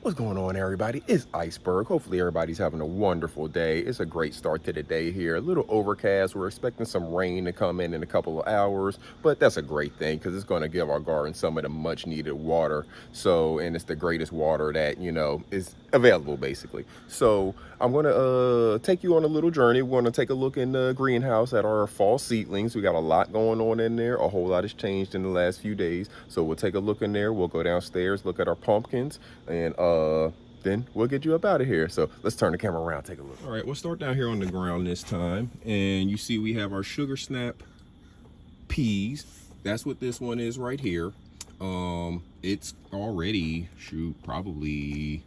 What's going on, everybody? It's Iceberg. Hopefully everybody's having a wonderful day. It's a great start to the day here. A little overcast. We're expecting some rain to come in a couple of hours, but that's a great thing because it's going to give our garden some of the much needed water. And it's the greatest water that, is available basically. So I'm going to take you on a little journey. We're going to take a look in the greenhouse at our fall seedlings. We got a lot going on in there. A whole lot has changed in the last few days. So we'll take a look in there. We'll go downstairs, look at our pumpkins, and then we'll get you up out of here. So let's turn the camera around, take a look. All right, we'll start down here on the ground this time. And you see we have our sugar snap peas. That's what this one is right here. It's already, probably,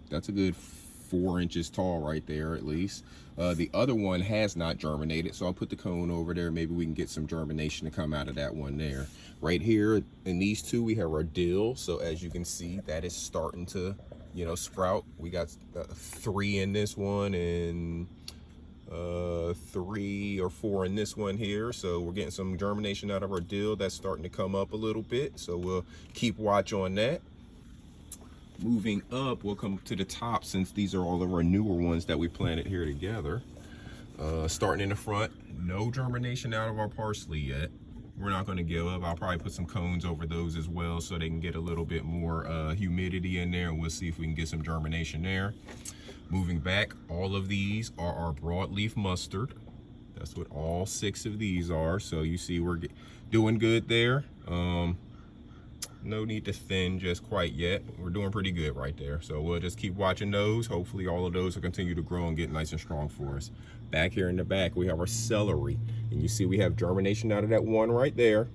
that's a good 4 inches tall right there at least. The other one has not germinated, so I'll put the cone over there. Maybe we can get some germination to come out of that one there. Right here in these two, we have our dill. So as you can see, that is starting to, sprout. We got 3 in this one and 3 or 4 in this one here. So we're getting some germination out of our dill. That's starting to come up a little bit. So we'll keep watch on that. Moving up, we'll come to the top since these are all of our newer ones that we planted here together. Starting in the front, no germination out of our parsley yet. We're not going to give up. I'll probably put some cones over those as well so they can get a little bit more humidity in there, and we'll see if we can get some germination there. Moving back, all of these are our broadleaf mustard. That's what all 6 of these are. So you see we're doing good there. No need to thin just quite yet. We're doing pretty good right there. So we'll just keep watching those. Hopefully all of those will continue to grow and get nice and strong for us. Back here in the back, we have our celery. And you see we have germination out of that one right there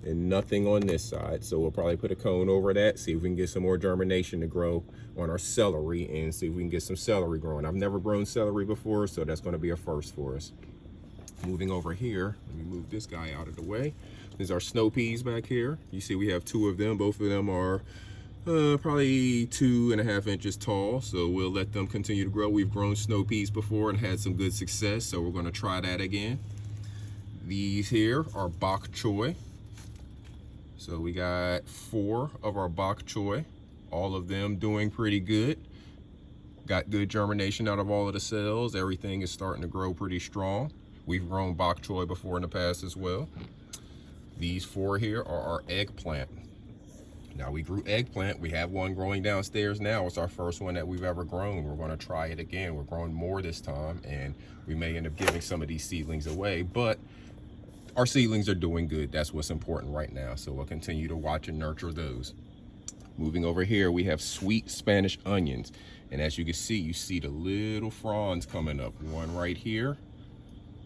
and nothing on this side. So we'll probably put a cone over that, see if we can get some more germination to grow on our celery and see if we can get some celery growing. I've never grown celery before, so that's gonna be a first for us. Moving over here, let me move this guy out of the way. There's our snow peas back here. You see we have 2 of them. Both of them are probably 2.5 inches tall. So we'll let them continue to grow. We've grown snow peas before and had some good success. So we're gonna try that again. These here are bok choy. So we got 4 of our bok choy. All of them doing pretty good. Got good germination out of all of the cells. Everything is starting to grow pretty strong. We've grown bok choy before in the past as well. These 4 here are our eggplant. Now we grew eggplant. We have one growing downstairs now. It's our first one that we've ever grown. We're going to try it again. We're growing more this time, and we may end up giving some of these seedlings away, but our seedlings are doing good. That's what's important right now. So we'll continue to watch and nurture those. Moving over here, we have sweet Spanish onions. And as you can see, you see the little fronds coming up. One right here,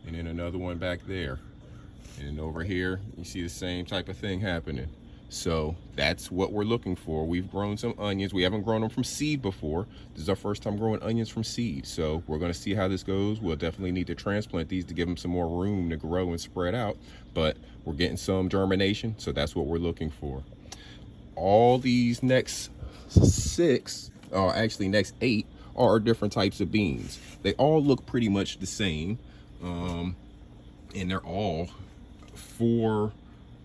and then another one back there. And over here, you see the same type of thing happening. So that's what we're looking for. We've grown some onions. We haven't grown them from seed before. This is our first time growing onions from seed. So we're gonna see how this goes. We'll definitely need to transplant these to give them some more room to grow and spread out. But we're getting some germination, so that's what we're looking for. All these next 6, or actually next 8, are different types of beans. They all look pretty much the same. And they're all 4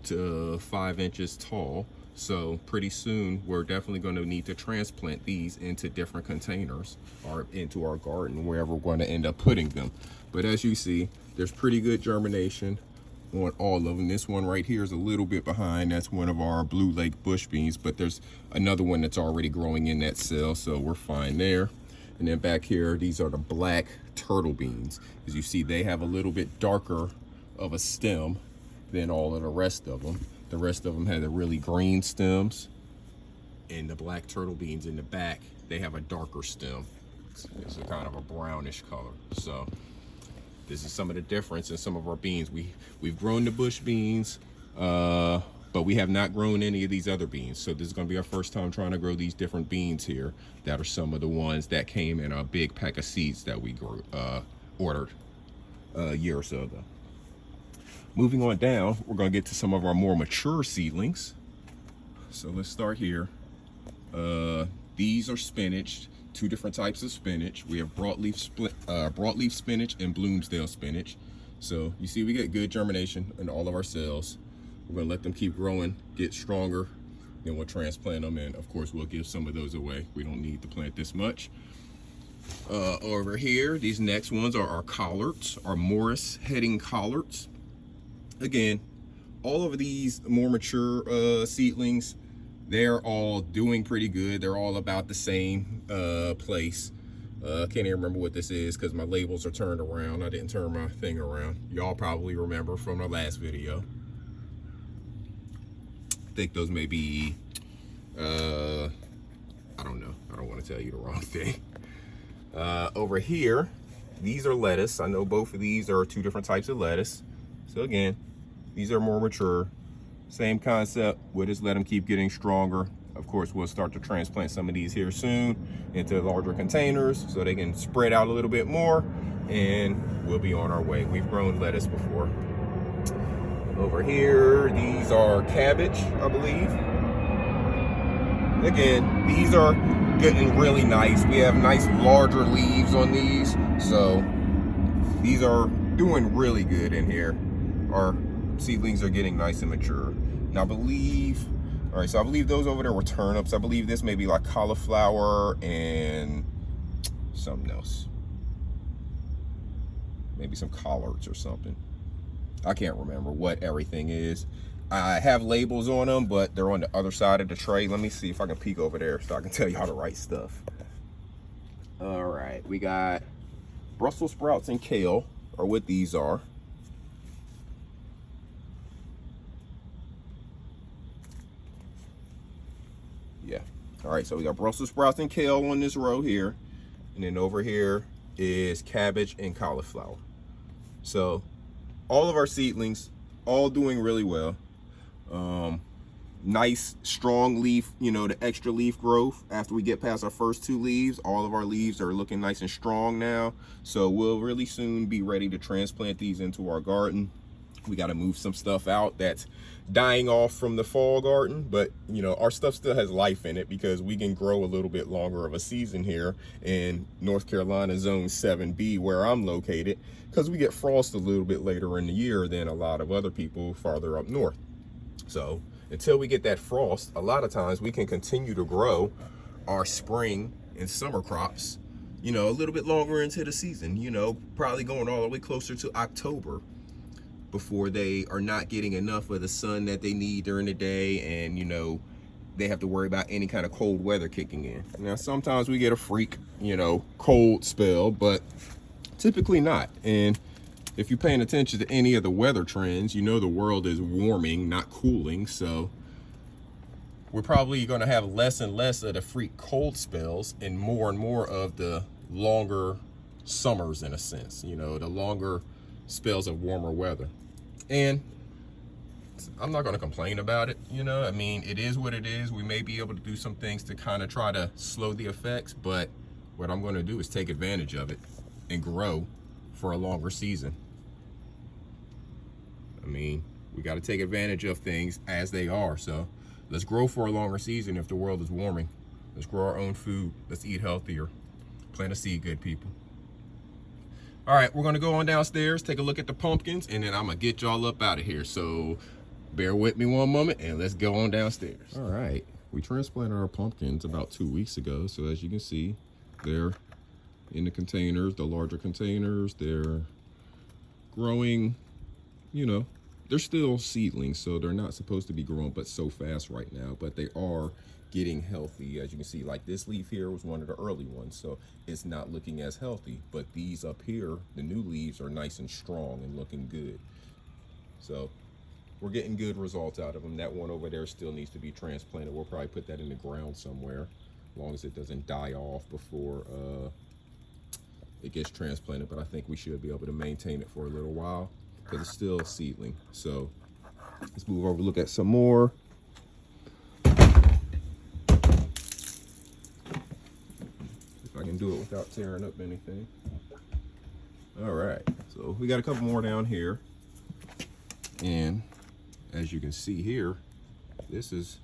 to 5 inches tall. So pretty soon we're definitely going to need to transplant these into different containers or into our garden, wherever we're going to end up putting them. But as you see, there's pretty good germination on all of them. This one right here is a little bit behind. That's one of our Blue Lake bush beans, but there's another one that's already growing in that cell, so we're fine there. And then back here, these are the black turtle beans. As you see, they have a little bit darker of a stem than all of the rest of them. The rest of them have the really green stems, and the black turtle beans in the back, they have a darker stem. It's a kind of a brownish color. So this is some of the difference in some of our beans. We've grown the bush beans, but we have not grown any of these other beans. So this is gonna be our first time trying to grow these different beans here. That are some of the ones that came in a big pack of seeds that we grew, ordered a year or so ago. Moving on down, we're gonna get to some of our more mature seedlings. So let's start here. These are spinach, 2 different types of spinach. We have broadleaf spinach and Bloomsdale spinach. So you see we get good germination in all of our cells. We're gonna let them keep growing, get stronger, Then we'll transplant them, and of course we'll give some of those away. We don't need to plant this much. Over here, these next ones are our collards, our Morris heading collards. Again, all of these more mature seedlings, they're all doing pretty good. They're all about the same place. Can't even remember what this is because my labels are turned around. I didn't turn my thing around. Y'all probably remember from the last video. I think those may be, I don't know. I don't want to tell you the wrong thing. Over here, these are lettuce. I know both of these are two different types of lettuce. So again, these are more mature. Same concept. We'll just let them keep getting stronger. Of course, we'll start to transplant some of these here soon into larger containers so they can spread out a little bit more, and we'll be on our way. We've grown lettuce before. Over here, these are cabbage, I believe. Again, these are getting really nice. We have nice larger leaves on these, so these are doing really good in here. Our seedlings are getting nice and mature. Now I believe, all right, so I believe those over there were turnips. I believe this may be like cauliflower and something else. Maybe some collards or something. I can't remember what everything is. I have labels on them, but they're on the other side of the tray. Let me see if I can peek over there so I can tell y'all the right stuff. All right, we got Brussels sprouts and kale are what these are. Yeah. All right, so we got Brussels sprouts and kale on this row here. And then over here is cabbage and cauliflower. So all of our seedlings, all doing really well. Nice strong leaf, you know, the extra leaf growth. After we get past our first two leaves, all of our leaves are looking nice and strong now. So we'll really soon be ready to transplant these into our garden. We got to move some stuff out that's dying off from the fall garden, but you know, our stuff still has life in it because we can grow a little bit longer of a season here in North Carolina zone 7B where I'm located, because we get frost a little bit later in the year than a lot of other people farther up north. So until we get that frost, a lot of times we can continue to grow our spring and summer crops, you know, a little bit longer into the season, you know, probably going all the way closer to October, before they are not getting enough of the sun that they need during the day, and you know, they have to worry about any kind of cold weather kicking in. Now sometimes we get a freak, you know, cold spell, but typically not. And if you're paying attention to any of the weather trends, you know the world is warming, not cooling. So we're probably going to have less and less of the freak cold spells and more of the longer summers, in a sense, you know, the longer spells of warmer weather. And I'm not going to complain about it, you know. I mean, it is what it is. We may be able to do some things to kind of try to slow the effects, but what I'm going to do is take advantage of it and grow for a longer season. I mean, we got to take advantage of things as they are. So let's grow for a longer season. If the world is warming, let's grow our own food. Let's eat healthier. Plant a seed, good people. All right, we're gonna go on downstairs, take a look at the pumpkins, and then I'm gonna get y'all up out of here. So bear with me one moment and let's go on downstairs. All right, we transplanted our pumpkins about 2 weeks ago. So as you can see, they're in the containers, the larger containers. They're growing, you know, they're still seedlings, so they're not supposed to be growing but so fast right now, but they are getting healthy. As you can see, like this leaf here was one of the early ones, so it's not looking as healthy, but these up here, the new leaves, are nice and strong and looking good. So we're getting good results out of them. That one over there still needs to be transplanted. We'll probably put that in the ground somewhere, as long as it doesn't die off before it gets transplanted. But I think we should be able to maintain it for a little while because it's still a seedling. So let's move over, look at some more. I can do it without tearing up anything. All right, so we got a couple more down here, and as you can see here, this is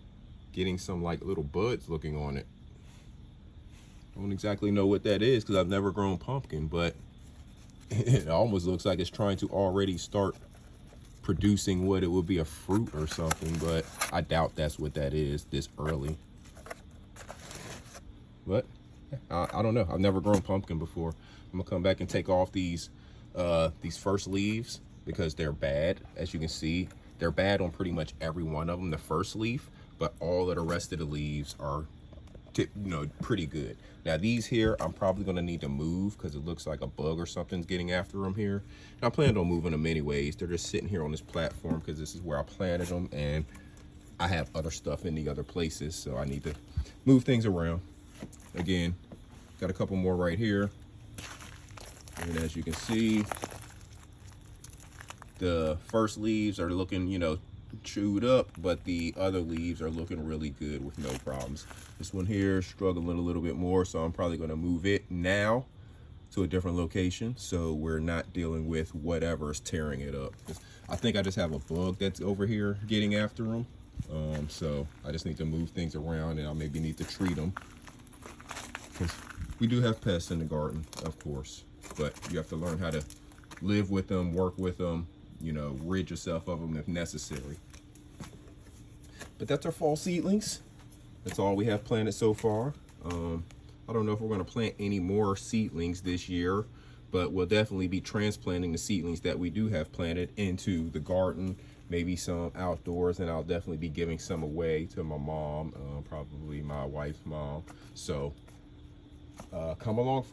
getting some like little buds looking on it. I don't exactly know what that is because I've never grown pumpkin, but it almost looks like it's trying to already start producing what it would be, a fruit or something, but I doubt that's what that is this early. But I don't know. I've never grown pumpkin before. I'm gonna come back and take off these first leaves because they're bad. As you can see, they're bad on pretty much every one of them, the first leaf, but all of the rest of the leaves are pretty good. Now these here, I'm probably gonna need to move because it looks like a bug or something's getting after them here. And I planned on moving them anyways. They're just sitting here on this platform because this is where I planted them, and I have other stuff in the other places, so I need to move things around. Again, got a couple more right here. And as you can see, the first leaves are looking, chewed up, but the other leaves are looking really good with no problems. This one here is struggling a little bit more, so I'm probably going to move it now to a different location so we're not dealing with whatever is tearing it up. I think I just have a bug that's over here getting after them, so I just need to move things around, and I maybe need to treat them. We do have pests in the garden, of course, but you have to learn how to live with them, work with them, rid yourself of them if necessary. But that's our fall seedlings. That's all we have planted so far. I don't know if we're going to plant any more seedlings this year, but we'll definitely be transplanting the seedlings that we do have planted into the garden, maybe some outdoors, and I'll definitely be giving some away to my mom, probably my wife's mom. So come along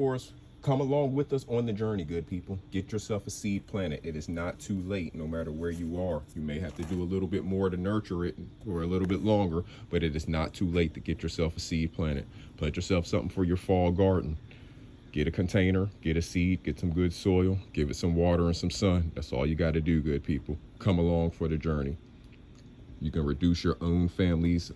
with us on the journey, good people. Get yourself a seed planted. It is not too late, no matter where you are. You may have to do a little bit more to nurture it or a little bit longer, but it is not too late to get yourself a seed planted. Plant yourself something for your fall garden. Get a container, get a seed, get some good soil, give it some water and some sun. That's all you got to do, good people. Come along for the journey. You can reduce your own family's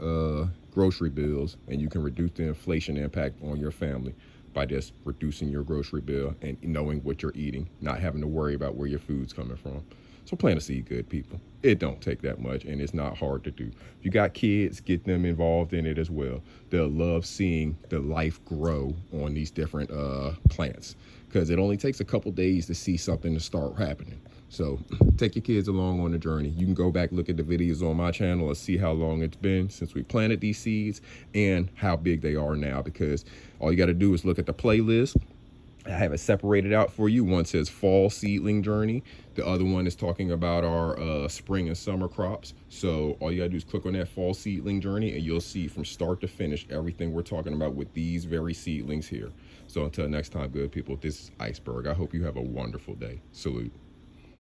grocery bills, and you can reduce the inflation impact on your family by just reducing your grocery bill and knowing what you're eating, not having to worry about where your food's coming from. So plant a seed, good people. It don't take that much, and it's not hard to do. If you got kids, get them involved in it as well. They'll love seeing the life grow on these different plants, because it only takes a couple days to see something to start happening. So take your kids along on the journey. You can go back, look at the videos on my channel and see how long it's been since we planted these seeds and how big they are now, because all you got to do is look at the playlist. I have it separated out for you. One says fall seedling journey. The other one is talking about our spring and summer crops. So all you gotta do is click on that fall seedling journey, and you'll see from start to finish everything we're talking about with these very seedlings here. So until next time, good people, this is Iceberg. I hope you have a wonderful day. Salute.